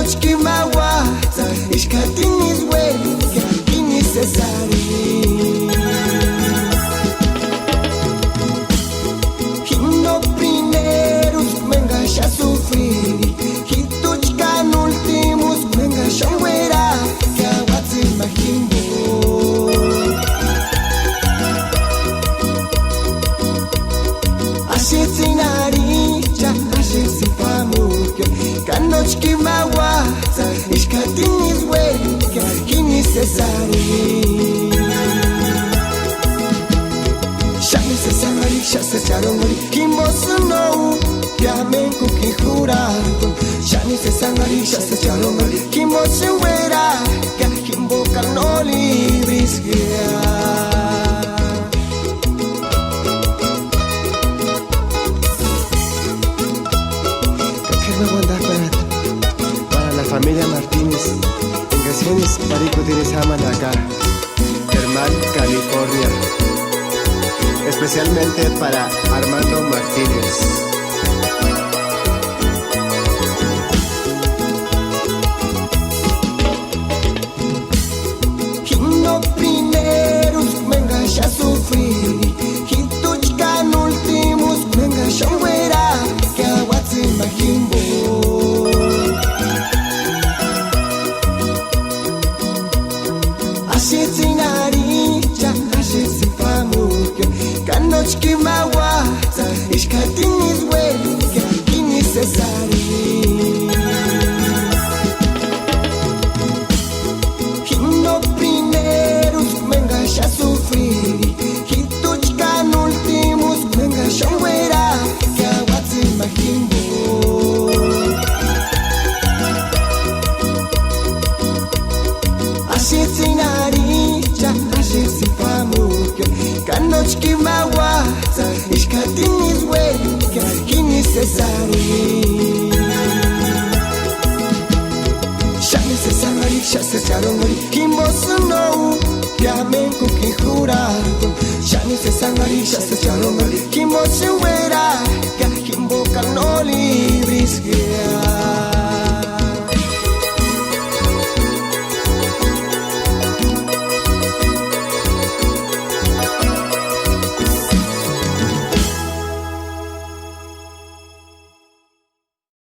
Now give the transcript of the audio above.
Kanochki mawata ishkatinis huelga y necesari Hino primeros venga ya sufrir Hituchkan últimos venga ya muera que aguatse imagino Ashetsinaricha ashetsinpamuke Kanochki mawata ishkatinis huelga y necesari Ya se echaron morir, Kimbosu no Yamen kuki jurado Ya ni se sangari, ya se echaron morir Kimbosu huera Ya Kimbo canoli brisguea ¿Qué me mandas para la familia Martínez? En Gracianes, Parico tienes aman acá Germán, California Especialmente para Armando Martínez. Hino primeros venga ya sufrir Hituchkan últimos venga ya muera que aguatse imagino Ashetsinaricha ashetsinpamuke Kanochki mawata ishkatinis huelga y necesari Hino primeros venga ya sufrir Hituchkan últimos venga ya muera que aguatse imagino Ashetsinaricha ashetsinpamuke Kanochki mawata ishkatinis huelga y necesari Ya se echaron morir Kimbosu no Yamen kuki jurado Ya ni se sangari, ya se echaron morir Kimbosu huera Ya Kimbo canoli brisgue